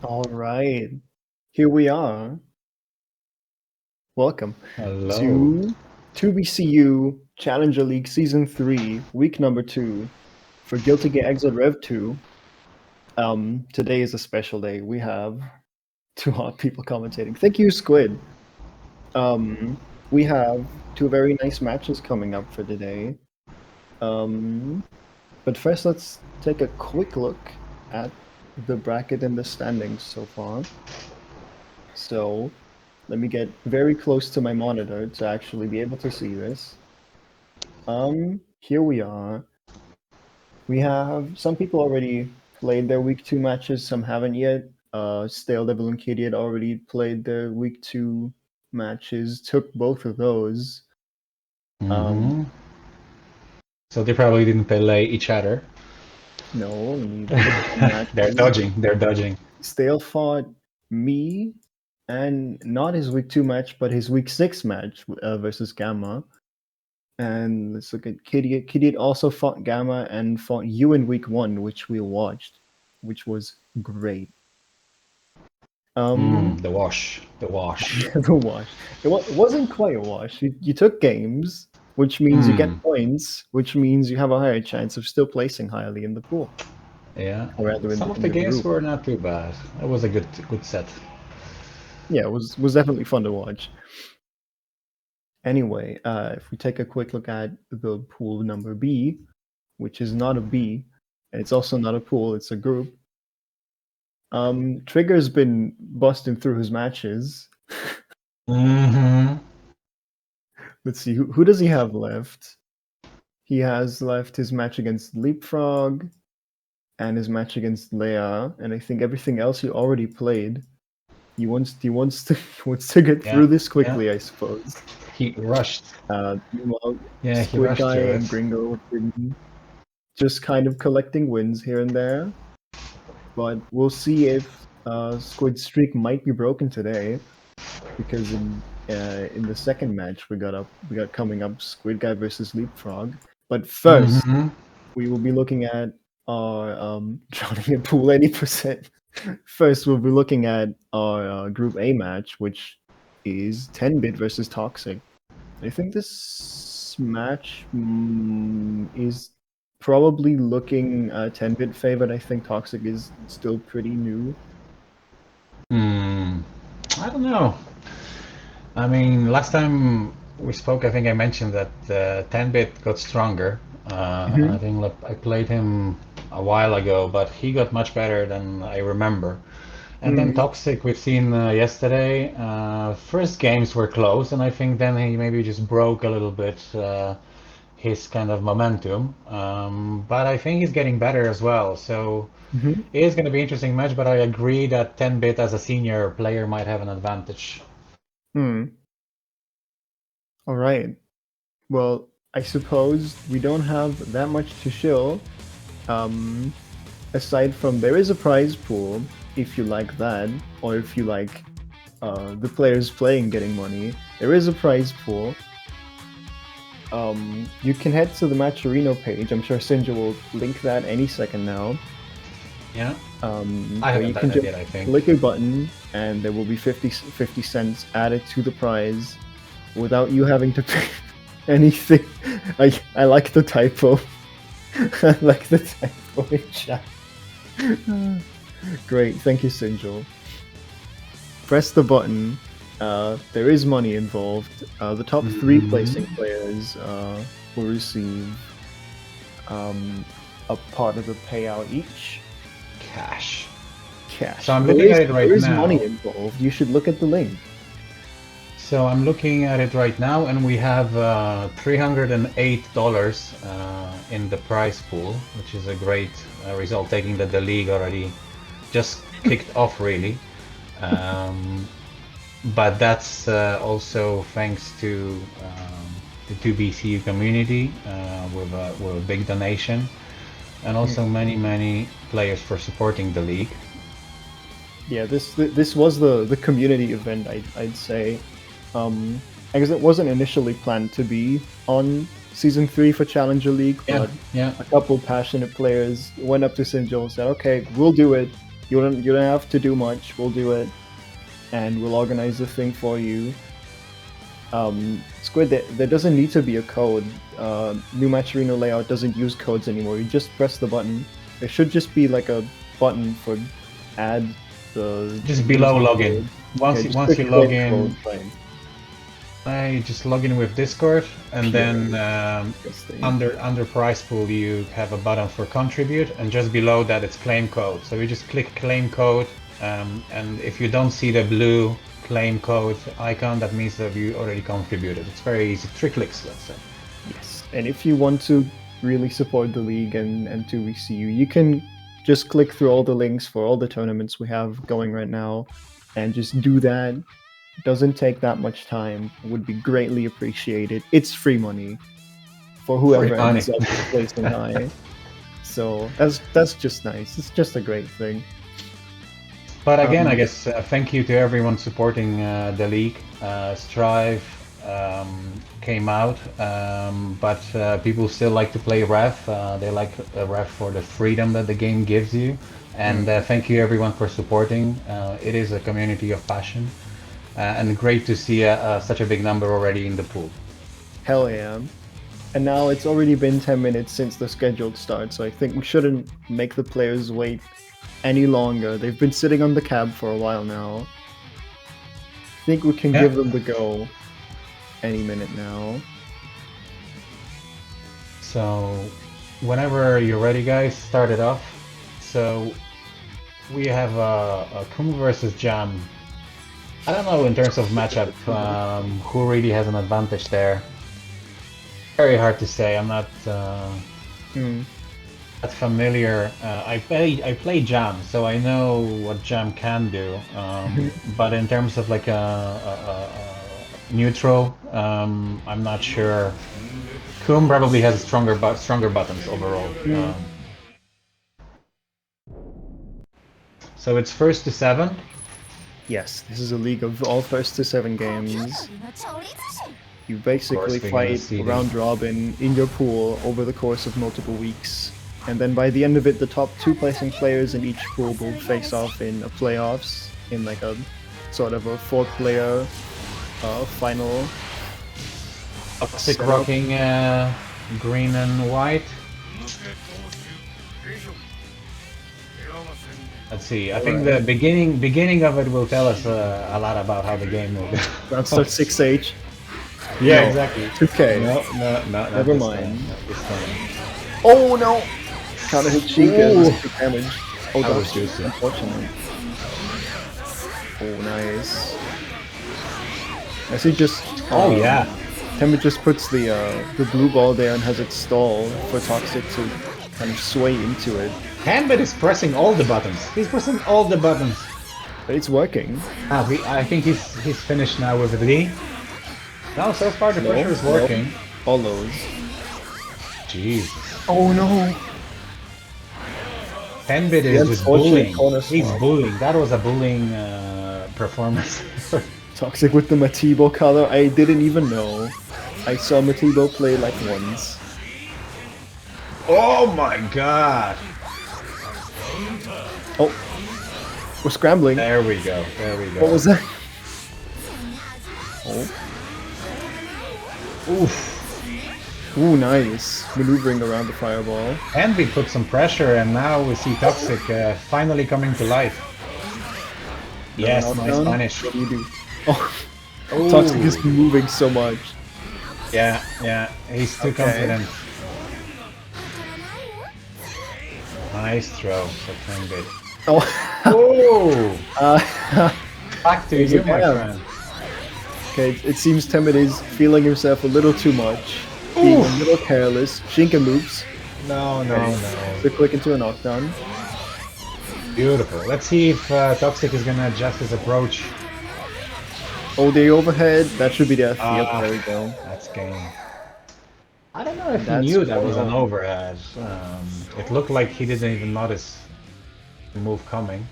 All right, here we are. Welcome Hello. to 2BCU Challenger League Season 3, week number 2 for Guilty Gear Exit Rev 2. Today is a special day. We have two hot people commentating. Thank you, Squid. We have two very nice matches coming up for today. But first, let's take a quick look at the bracket and the standings so far. So, let me get very close to my monitor to actually be able to see this. Here we are. We have some people already played their week 2 matches, some haven't yet. Stale Devil and Kitty had already played their week 2 matches, took both of those. Mhm. So they probably didn't play each other. No, let me look at the matches. They're dodging. They're dodging. Stale fought me, and not his week 2 match, but his week 6 match versus Gamma. And let's look at Kitty. Kitty also fought Gamma and fought you in week 1, which we watched, which was great. The wash. The wash. The wash. It wasn't quite a wash. You took games, which means you get points, which means you have a higher chance of still placing highly in the pool. Yeah. Or rather Some of in the the games group. were not too bad. It was a good set. Yeah, it was definitely fun to watch. Anyway, if we take a quick look at the pool number B, which is not a B, and it's also not a pool, it's a group. Trigger's been busting through his matches. Mm-hmm. Let's see, who does he have left? He has left his match against Leapfrog and his match against Leia, and I think everything else he already played. He wants to get through this quickly, I suppose. He rushed. Meanwhile, Yeah, he Squid rushed Guy through and it. Gringo have been just kind of collecting wins here and there. But we'll see if Squid's streak might be broken today, because in the second match we got coming up Squid Guy versus Leapfrog. But first, we will be looking at our drowning in pool 80%. First, we'll be looking at our Group A match, which is 10-bit versus toxIC. I think this match is probably looking 10-bit favored. I think toxIC is still pretty new. I don't know. I mean, last time we spoke, I think I mentioned that 10-bit got stronger. I think I played him a while ago, but he got much better than I remember. And then toxIC, we've seen yesterday. First games were close, and I think then he maybe just broke a little bit his kind of momentum. But I think he's getting better as well. So it is going to be an interesting match, but I agree that 10-bit as a senior player might have an advantage. All right. Well, I suppose we don't have that much to show. Aside from there is a prize pool if you like that, or if you like the players playing getting money. There is a prize pool. You can head to the Matcherino page. I'm sure Sinja will link that any second now. Yeah. I Where haven't you done can that just yet, I think. click a button and there will be 50 cents added to the prize without you having to pay anything. I like the typo. I like the typo in chat. Great, thank you, Sinjul. Press the button. There is money involved. The top 3 placing players will receive a part of the payout each. Cash. So I'm looking at it right there is now. money involved. You should look at the link. So I'm looking at it right now, and we have $308 in the prize pool, which is a great result, taking that the league already just kicked off, really. But that's also thanks to the 2BCU community with a big donation, and also many players for supporting the league. Yeah, this was the community event, I'd say. Because it wasn't initially planned to be on Season 3 for Challenger League, but a couple passionate players went up to Sinjul and said, okay, we'll do it. don't have to do much. We'll do it, and we'll organize the thing for you. Squid, there doesn't need to be a code. New Match Arena layout doesn't use codes anymore. You just press the button. There should just be like a button for add the. Just below login. Once you log in, I just log in with Discord, and then under prize pool you have a button for contribute, and just below that it's claim code. So you just click claim code, and if you don't see the blue claim code icon, that means that you already contributed. It's very easy, 3 clicks, let's say. Yes, and if you want to really support the league and 2VCU, you can just click through all the links for all the tournaments we have going right now, and just do that. It doesn't take that much time. It would be greatly appreciated. It's free money for whoever ends up placing high. So that's just nice. It's just a great thing. But again, I guess thank you to everyone supporting the league. Strive came out, but people still like to play Rev. They like Rev for the freedom that the game gives you. And thank you everyone for supporting. It is a community of passion, and great to see such a big number already in the pool. Hell yeah. And now it's already been 10 minutes since the scheduled start, so I think we shouldn't make the players wait any longer. They've been sitting on the cab for a while now. I think we can give them the go any minute now. So whenever you're ready, guys, start it off. So we have a Kum versus Jam. I don't know in terms of matchup who really has an advantage there. Very hard to say. I'm not that familiar. I play Jam, so I know what Jam can do. But in terms of like a neutral, I'm not sure. Kum probably has stronger buttons overall. So it's 1st to 7. Yes, this is a league of all 1st to 7 games. You basically fight round robin in your pool over the course of multiple weeks. And then by the end of it, the top 2 placing players in each pool will face off in a playoffs in like a sort of a 4-player final. Toxic rocking green and white. Let's see. I think the beginning of it will tell us a lot about how the game will go. Round start 6H. Yeah, No, exactly. 2K. No, never mind. Oh no! Counter hit Sheikah, big damage. Oh, that was just unfortunate. Oh, nice. I see just. Oh yeah. Temba just puts the blue ball there and has it stall for toxIC to kind of sway into it. Gambit is pressing all the buttons. He's pressing all the buttons. But it's working. I think he's finished now with the D. No, so far the pressure is working. All those. Jeez. Oh no! 10-bit is just bullying. He's bullying. That was a bullying performance. toxIC with the Matibo color. I didn't even know. I saw Matibo play like once. Oh my god! Oh, we're scrambling. There we go. There we go. What was that? Oh. Oof. Ooh, nice. Maneuvering around the fireball. And we put some pressure, and now we see toxIC finally coming to life. Yes, nice punish. What do you do? Oh, toxIC is moving so much. Yeah, he's too confident. Nice throw for 10-bit. Oh! Back to you, my friend. Okay, it seems 10-bit is feeling himself a little too much. Being a little careless. Shinka moves. No. So click into a knockdown. Beautiful. Let's see if toxIC is gonna adjust his approach. Oh, the overhead. That should be death. Yep, there we go. That's game. I don't know if he knew that was an overhead. It looked like he didn't even notice the move coming.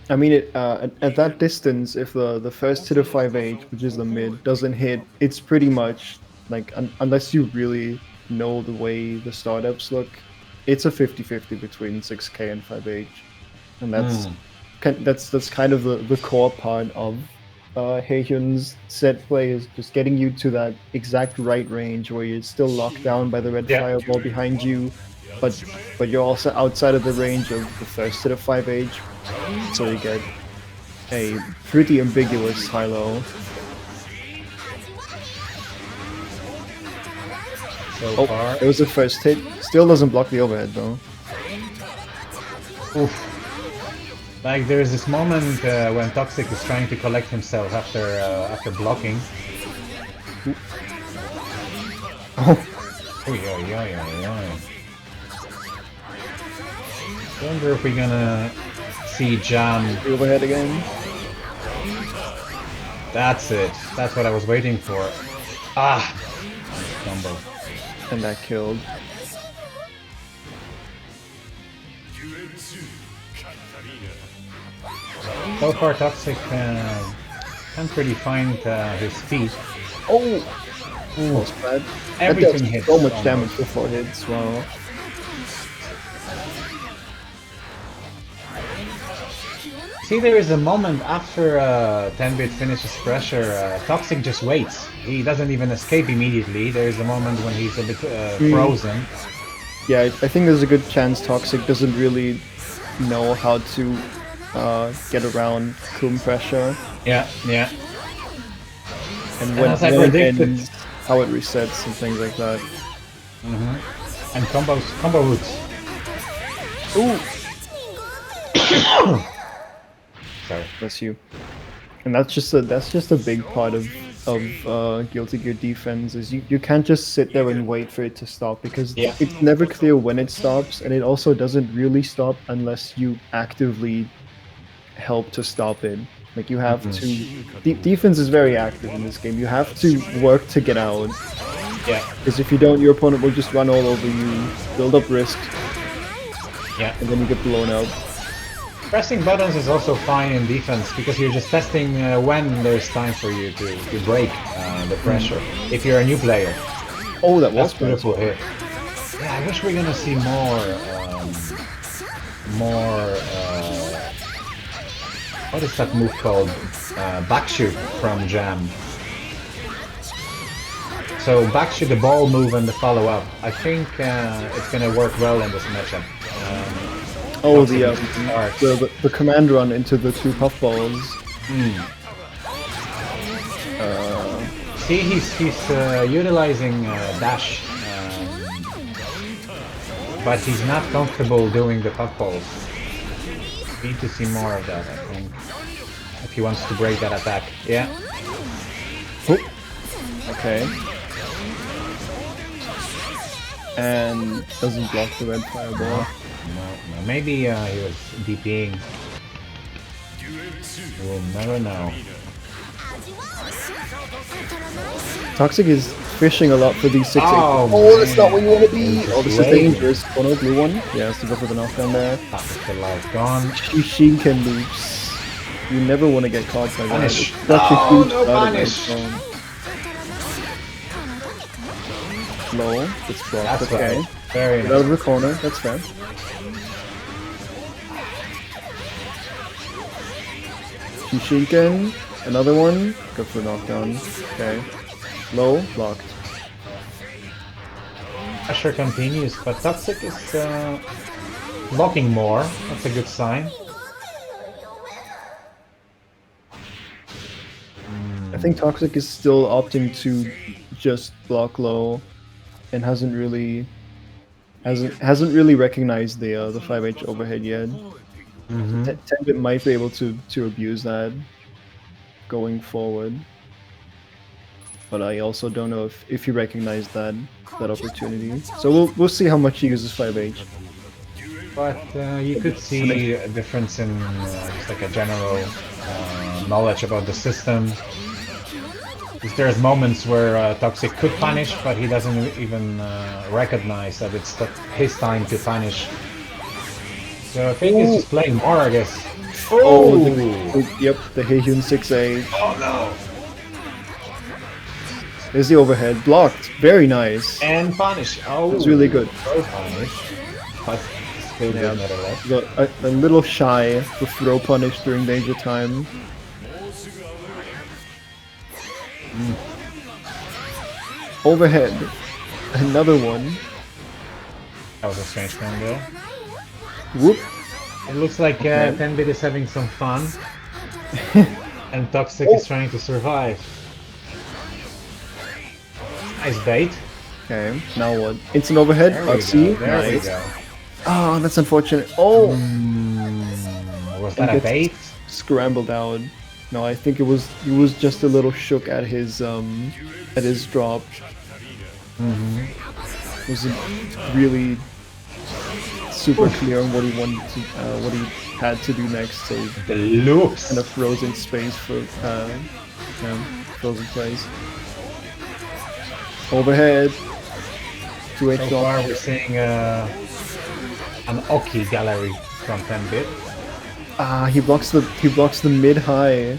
I mean, at that distance, if the first hit of 5H, which is the mid, doesn't hit, it's pretty much, like, unless you really know the way the startups look, it's a 50-50 between 6K and 5H. And that's kind of the core part of Haehyun's set play, is just getting you to that exact right range where you're still locked down by the red Yeah. fireball behind you, but you're also outside of the range of the first hit of 5H, so you get a pretty ambiguous high-low. So far. It was the first hit. Still doesn't block the overhead though. Oof. Like there's this moment when toxIC is trying to collect himself after blocking. Oh, Oy, oy, oy, oy, oy. Wonder if we're gonna see Jam. the overhead again. That's it. That's what I was waiting for. Ah! Combo. And that killed. So far, toxIC can't really find his feet. Oh! Almost bad. Everything that does hits so much almost. damage before it hits, wow. See, there is a moment after 10-bit finishes pressure, toxIC just waits. He doesn't even escape immediately. There is a moment when he's a bit frozen. Yeah, I think there's a good chance toxIC doesn't really know how to get around Kum pressure. Yeah, yeah. And And when, as I when it predicted- ends, how it resets and things like that. And combo roots. Ooh! Sorry. Bless you. And that's just a big part of Guilty Gear defense, is you can't just sit there and wait for it to stop, because Yeah. it's never clear when it stops, and it also doesn't really stop unless you actively help to stop it. Like, you have to... defense is very active in this game. You have to work to get out, Yeah, because if you don't, your opponent will just run all over you, build up risk, yeah. and then you get blown out. Pressing buttons is also fine in defense because you're just testing when there's time for you to break the pressure. If you're a new player, Oh, that was that's beautiful hit. Yeah, I wish we're gonna see more. What is that move called? Backshoot from Jam. So backshoot, the ball move and the follow up. I think it's gonna work well in this matchup. Oh, Toxic the command run into the two puffballs. See, he's utilizing dash, but he's not comfortable doing the puffballs. Need to see more of that, I think, if he wants to break that attack. Yeah. Oop. Okay. And doesn't block the red fireball. No. Maybe he was DPing. We'll never know. toxIC is fishing a lot for these 6 Oh, that's not where you want to be! Oh, this is Wait. dangerous. Oh no, blue one. Yeah, has to go for the knockdown there. Toxic the life gone. Shishinken loops. You never want to get caught by that. Punish. It's such a No, huge no part of punish. that zone. Low, it's blocked. That's Okay. right. Very Get out nice. of the corner, that's fair. Shishinken, another one. Go for knockdown. Okay. Low, blocked. Pressure continues, but toxic is blocking more. That's a good sign. I think toxIC is still opting to just block low, and hasn't really recognized the 5H overhead yet. 10-bit might be able to abuse that going forward, but I also don't know if he recognized that opportunity. So we'll see how much he uses 5H. But you could see a difference in just like a general knowledge about the system. Because there's moments where toxIC could punish, but he doesn't even recognize that it's his time to punish. So I think he's just playing more, I guess. Yep, the Haehyun 6A. Oh no! There's the overhead, blocked. Very nice. And punish. Oh, It's really good. Punish. But Still good, Yeah. nevertheless. Got a little shy with throw punish during danger time. Overhead. Another one. That was a strange combo. Whoop. It looks like Okay. 10-bit is having some fun. And toxIC is trying to survive. Nice bait. Okay, now what? Instant overhead. There we Let's see. go. There we Nice. go. Oh, that's unfortunate. Oh, Was and that a gets bait? scrambled out. No, I think it was. He was just a little shook at his drop. It was really super clear on what he wanted to, what he had to do next. So he The loops. kind of froze in space for, frozen place. Overhead. 2H So drop. far we're seeing an Oki gallery from 10-bit. Ah, he blocks the mid high,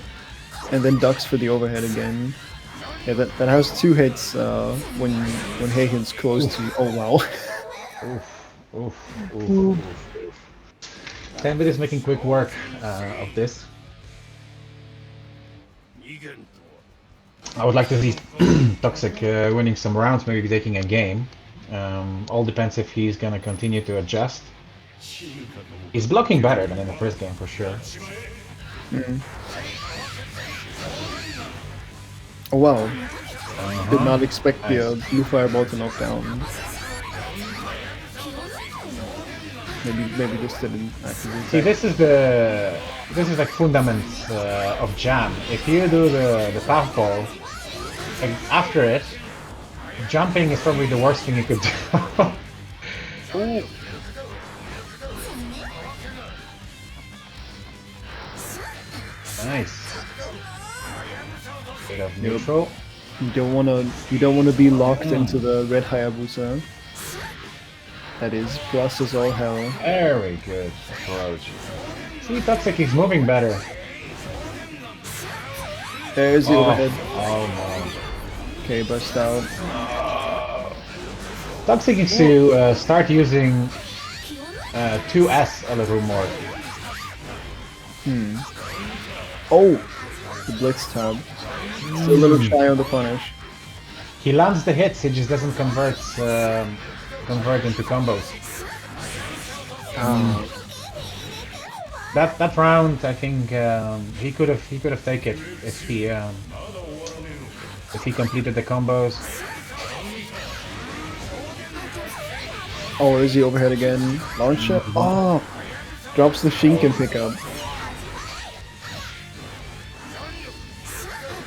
and then ducks for the overhead again. Yeah, that has 2 hits when Hagen's close to. Oh wow. Oof. 10-bit is making quick work of this. I would like to see toxIC winning some rounds, maybe taking a game. All depends if he's gonna continue to adjust. He's blocking better than in the first game for sure. Oh wow. Did not expect the blue fireball to knock down. Maybe just didn't activate. See, this is like fundamentals of jam. If you do the path ball, and after it, jumping is probably the worst thing you could do. Ooh. Nice. Bit of neutral. You don't wanna be locked into the red Hayabusa. That is plus as all hell. Very good approach. See, toxIC is moving better. There's the overhead. Oh no. Okay, burst out. toxIC needs to start using 2S a little more. Oh, the blitz tab. Still a little shy on the punish. He lands the hits, he just doesn't convert into combos. That round, I think he could have taken it if he completed the combos. Oh, there's the overhead again. Launch it. Oh, drops the Shinken pickup.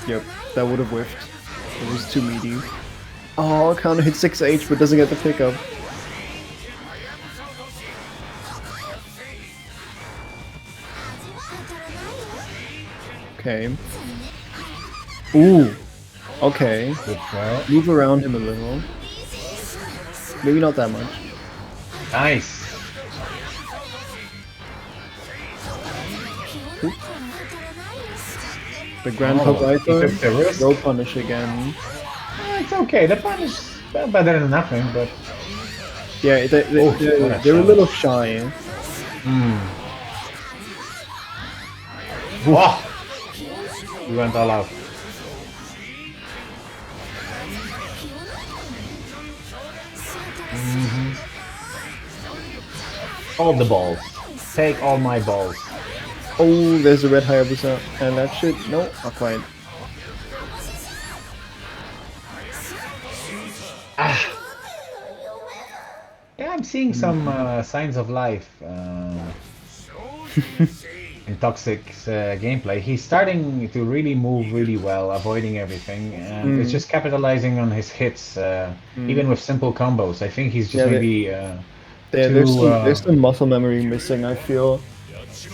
Yep, that would have whiffed. It was too meaty. Oh, counter hit 6H but doesn't get the pickup. Okay. Ooh. Okay. Good try. Move around him a little. Maybe not that much. Nice. The Grandpa he took the risk. Row punish again. It's okay. The punish is better than nothing, but Yeah, they're a little shy. Whoa! We went all out. All the balls. Take all my balls. Oh, there's a red Hayabusa, and that should no, not quite. Yeah, I'm seeing some signs of life in toxIC's gameplay. He's starting to really move really well, avoiding everything, and it's just capitalizing on his hits, even with simple combos. I think he's just maybe There's some muscle memory missing, I feel.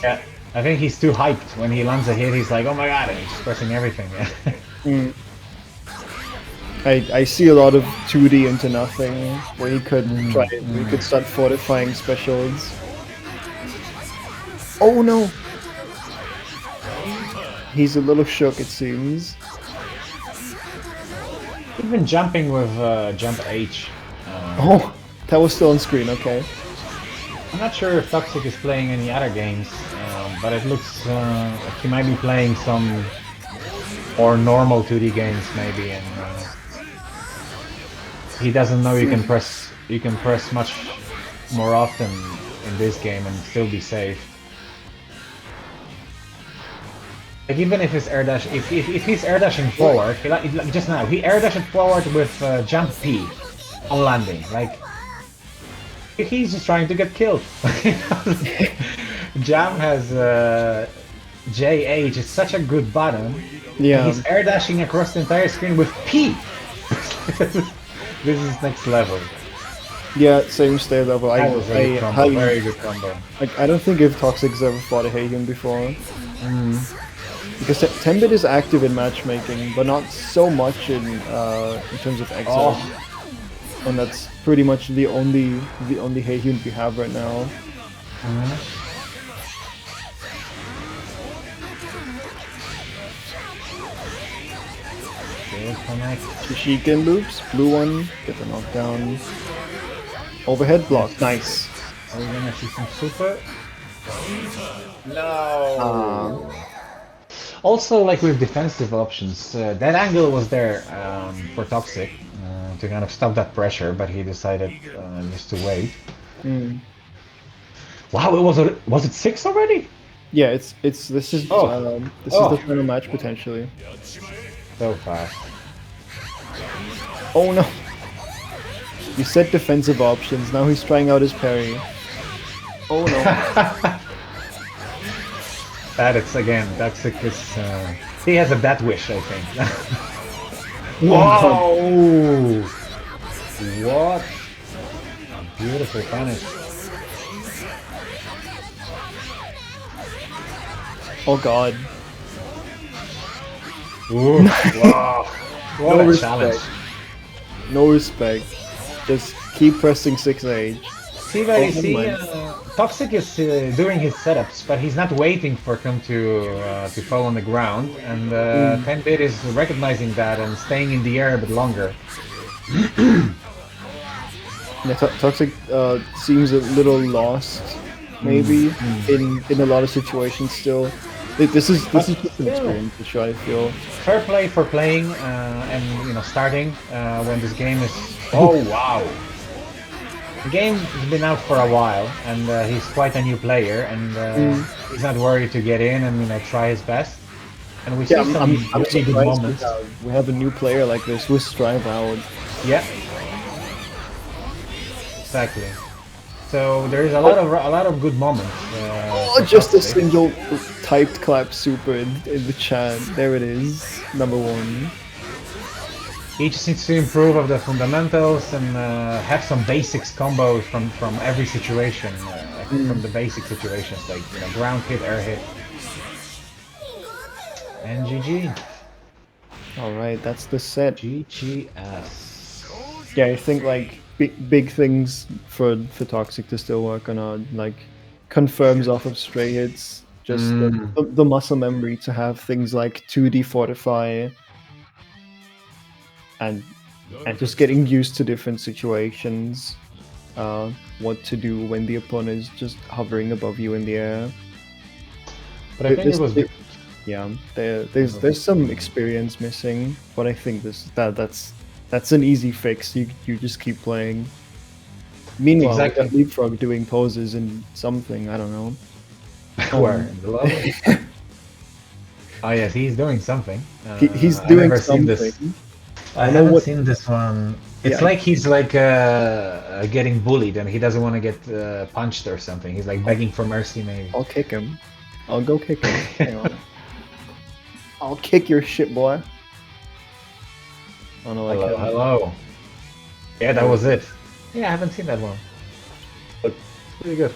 yeah. I think he's too hyped. When he lands a hit, he's like, "Oh my god!" and he's just pressing everything. I see a lot of 2D into nothing, where he could he could start fortifying specials. Oh no! He's a little shook, it seems. Even jumping with jump H. Oh, that was still on screen, okay. I'm not sure if toxIC is playing any other games, but it looks like he might be playing some more normal 2D games maybe, and he doesn't know you can press much more often in this game and still be safe. Like even if his air dash, if he's air dashing forward, like just now, he air dashed forward with jump P on landing. Like he's just trying to get killed. Jam has JH is such a good button. Yeah. He's air dashing across the entire screen with P. This is next level. Yeah, same state level. Very good combo. I don't think if toxIC's ever fought a Hagen before. Because 10-bit is active in matchmaking, but not so much in terms of exile. And that's pretty much the only Hagen we have right now. Shishiken loops, blue one, get the knockdown. Overhead block, nice. Are we gonna see some super? No! Also, like with defensive options, that angle was there for toxIC to kind of stop that pressure, but he decided just to wait. Wow, was it 6 already? Yeah, this is the final match potentially. So fast. Oh no! You said defensive options, now he's trying out his parry. Oh no. toxIC is... he has a death wish, I think. Whoa! What? A beautiful punish. Oh god. Ooh, wow. What No a respect. challenge. No respect. Just keep pressing 6H. See, toxIC is doing his setups, but he's not waiting for him to fall on the ground, and 10-bit is recognizing that and staying in the air a bit longer. Yeah, toxIC seems a little lost, maybe in a lot of situations still. This is just an experience, which I feel. Fair play for playing and starting when this game is. Oh wow! The game has been out for a while, and he's quite a new player, and he's not worried to get in and try his best. And we see some really good moments. We have a new player like this with Strive out. Yeah. Exactly. So there is a lot of good moments. Just a single typed clap super in the chat. There it is, number 1. He just needs to improve of the fundamentals and have some basics combos from every situation, from the basic situations like ground hit, air hit, and GG. All right, that's the set. GGS. Yeah, I think like big things for toxIC to still work on are like confirms off of stray hits, just the muscle memory to have things like 2D fortify. And just getting used to different situations, what to do when the opponent is just hovering above you in the air. But I think there's some experience missing, but I think that's an easy fix. You just keep playing. Meanwhile, exactly. Leapfrog doing poses and something, I don't know. Where? In the level? Oh yes, he's doing something. He's doing something. I haven't seen this one. It's like he's like getting bullied and he doesn't want to get punched or something. He's like begging for mercy, maybe. I'll kick him. I'll go kick him. Hang on. I'll kick your shit, boy. Oh no, hello. Yeah, that was it. Yeah, I haven't seen that one. But pretty good.